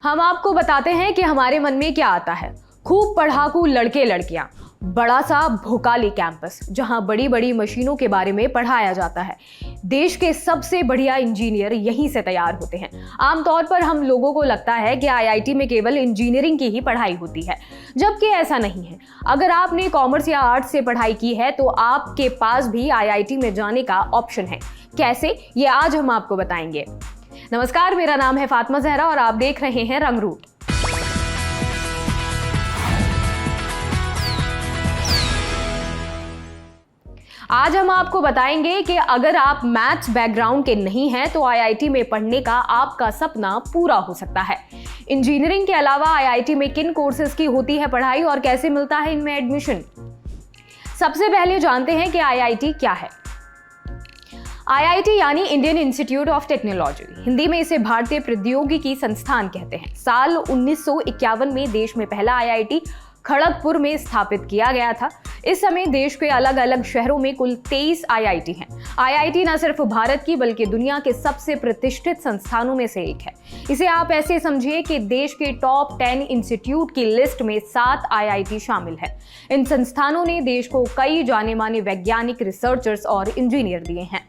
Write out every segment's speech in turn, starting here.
हम आपको बताते हैं कि हमारे मन में क्या आता है। खूब पढ़ाकू लड़के लड़कियां, बड़ा सा भोकाली कैंपस जहां बड़ी बड़ी मशीनों के बारे में पढ़ाया जाता है। देश के सबसे बढ़िया इंजीनियर यहीं से तैयार होते हैं। आमतौर पर हम लोगों को लगता है कि आईआईटी में केवल इंजीनियरिंग की ही पढ़ाई होती है, जबकि ऐसा नहीं है। अगर आपने कॉमर्स या आर्ट्स से पढ़ाई की है तो आपके पास भी आईआईटी में जाने का ऑप्शन है। कैसे, ये आज हम आपको बताएंगे। नमस्कार, मेरा नाम है फातिमा जहरा और आप देख रहे हैं रंगरूट। आज हम आपको बताएंगे कि अगर आप मैथ्स बैकग्राउंड के नहीं हैं तो आईआईटी में पढ़ने का आपका सपना पूरा हो सकता है। इंजीनियरिंग के अलावा आईआईटी में किन कोर्सेज की होती है पढ़ाई और कैसे मिलता है इनमें एडमिशन। सबसे पहले जानते हैं कि आईआईटी क्या है। आईआईटी यानी Indian institute of technology, Hindi में इसे भारतीय प्रौद्योगिकी संस्थान कहते हैं। साल 1951 में देश में पहला आईआईटी खड़गपुर में स्थापित किया गया था। इस समय देश के अलग अलग शहरों में कुल 23 आईआईटी हैं। आईआईटी न सिर्फ भारत की बल्कि दुनिया के सबसे प्रतिष्ठित संस्थानों में से एक है। इसे आप ऐसे समझिए कि देश के टॉप 10 इंस्टीट्यूट की लिस्ट में 7 आईआईटी शामिल है। इन संस्थानों ने देश को कई जाने माने वैज्ञानिक, रिसर्चर्स और इंजीनियर दिए हैं।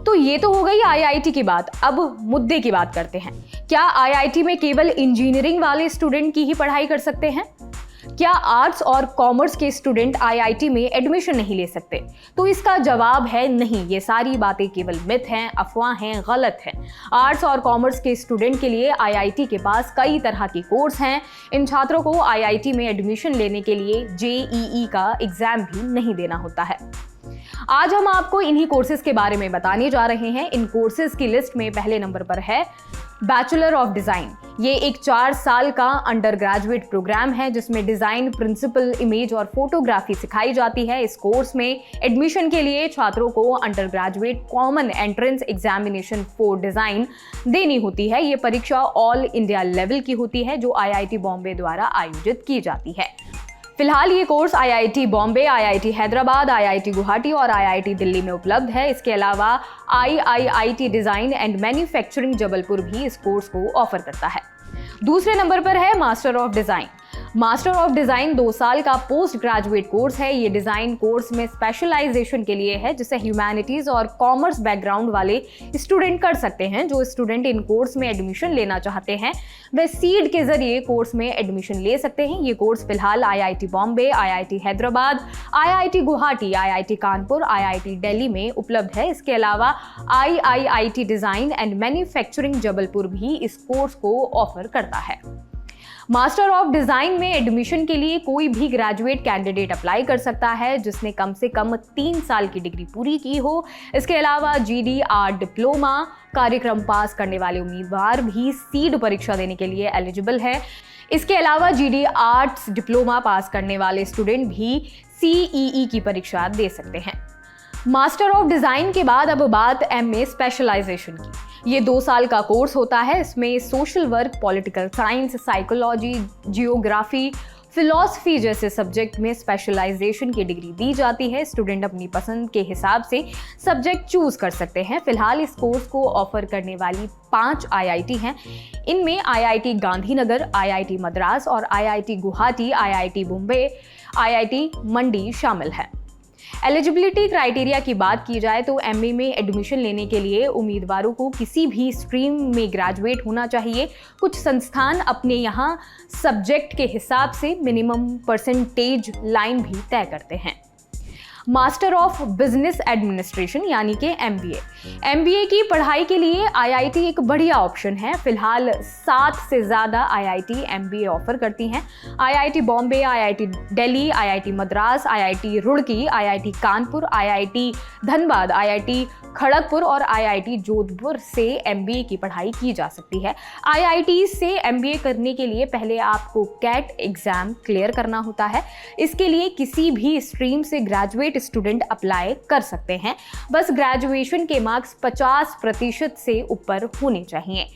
तो ये तो हो गई आईआईटी की बात। अब मुद्दे की बात करते हैं। क्या आईआईटी में केवल इंजीनियरिंग वाले स्टूडेंट की ही पढ़ाई कर सकते हैं? क्या आर्ट्स और कॉमर्स के स्टूडेंट आईआईटी में एडमिशन नहीं ले सकते? तो इसका जवाब है नहीं। ये सारी बातें केवल मिथ हैं, अफवाह हैं, गलत हैं। आर्ट्स और कॉमर्स के स्टूडेंट के लिए आईआईटी के पास कई तरह के कोर्स हैं। इन छात्रों को आईआईटी में एडमिशन लेने के लिए जेईई का एग्जाम भी नहीं देना होता है। आज हम आपको इन्हीं कोर्सेज के बारे में बताने जा रहे हैं। इन कोर्सेज की लिस्ट में पहले नंबर पर है बैचलर ऑफ डिजाइन। ये एक 4 साल का अंडर ग्रेजुएट प्रोग्राम है जिसमें डिजाइन, प्रिंसिपल, इमेज और फोटोग्राफी सिखाई जाती है। इस कोर्स में एडमिशन के लिए छात्रों को under graduate common entrance examination for design देनी होती है। ये परीक्षा ऑल इंडिया लेवल की होती है जो आईआईटी बॉम्बे द्वारा आयोजित की जाती है। फिलहाल ये course IIT Bombay, IIT Hyderabad, IIT Guwahati और आईआईटी दिल्ली में उपलब्ध है। इसके अलावा IIT design and manufacturing Jabalpur भी इस कोर्स को ऑफर करता है। दूसरे नंबर पर है master of design. Master of design 2 साल का पोस्ट ग्रेजुएट कोर्स है। ये डिजाइन कोर्स में स्पेशलाइजेशन के लिए है जिसे ह्यूमैनिटीज और कॉमर्स बैकग्राउंड वाले स्टूडेंट कर सकते हैं। जो स्टूडेंट इन कोर्स में एडमिशन लेना चाहते हैं वे सीड के जरिए कोर्स में एडमिशन ले सकते हैं। ये कोर्स फिलहाल IIT Bombay, IIT Hyderabad, IIT Guwahati, IIT Kanpur, IIT Delhi में उपलब्ध है। इसके अलावा IIT design and manufacturing Jabalpur भी इस कोर्स को ऑफर करता है। मास्टर ऑफ डिजाइन में एडमिशन के लिए कोई भी ग्रेजुएट कैंडिडेट अप्लाई कर सकता है जिसने कम से कम 3 साल की डिग्री पूरी की हो। इसके अलावा जीडी/आर्ट डिप्लोमा कार्यक्रम पास करने वाले उम्मीदवार भी सीड परीक्षा देने के लिए एलिजिबल है। इसके अलावा जीडी/आर्ट्स डिप्लोमा पास करने वाले स्टूडेंट भी सीईई की परीक्षा दे सकते हैं। मास्टर ऑफ डिजाइन के बाद अब बात एमए स्पेशलाइजेशन की। ये 2 साल का कोर्स होता है। इसमें social work, political science, psychology, geography, philosophy जैसे सब्जेक्ट में स्पेशलाइजेशन की डिग्री दी जाती है। स्टूडेंट अपनी पसंद के हिसाब से सब्जेक्ट चूज कर सकते हैं। फिलहाल इस कोर्स को ऑफर करने वाली 5 आईआईटी हैं। इनमें आईआईटी गांधीनगर, आईआईटी मद्रास और IIT Guwahati, IIT Bombay, IIT Mandi शामिल है। एलिजिबिलिटी क्राइटेरिया की बात की जाए तो एमए में एडमिशन लेने के लिए उम्मीदवारों को किसी भी स्ट्रीम में ग्रेजुएट होना चाहिए। कुछ संस्थान अपने यहाँ सब्जेक्ट के हिसाब से मिनिमम परसेंटेज लाइन भी तय करते हैं। मास्टर ऑफ बिजनेस एडमिनिस्ट्रेशन यानी कि एमबीए की पढ़ाई के लिए आईआईटी एक बढ़िया ऑप्शन है। फिलहाल 7 से ज़्यादा आईआईटी एमबीए ऑफर करती हैं। IIT Bombay, IIT Delhi, IIT Madras, IIT Roorkee, IIT Kanpur, IIT Dhanbad, IIT Kharagpur और आईआईटी जोधपुर से एमबीए की पढ़ाई की जा सकती है। आईआईटी से एमबीए करने के लिए पहले आपको कैट एग्जाम क्लियर करना होता है। इसके लिए किसी भी स्ट्रीम से ग्रेजुएट स्टूडेंट अप्लाई कर सकते हैं। बस ग्रेजुएशन के मार्क्स 50% से ऊपर होने चाहिए।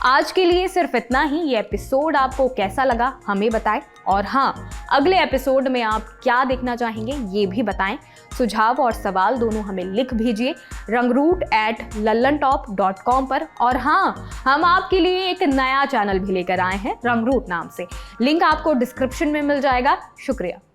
आज के लिए सिर्फ इतना ही। ये एपिसोड आपको कैसा लगा हमें बताएं, और हाँ, अगले एपिसोड में आप क्या देखना चाहेंगे ये भी बताएं। सुझाव और सवाल दोनों हमें लिख भेजिए rangroot@lallantop.com पर। और हाँ, हम आपके लिए एक नया चैनल भी लेकर आए हैं रंगरूट नाम से। लिंक आपको डिस्क्रिप्शन में मिल जाएगा। शुक्रिया।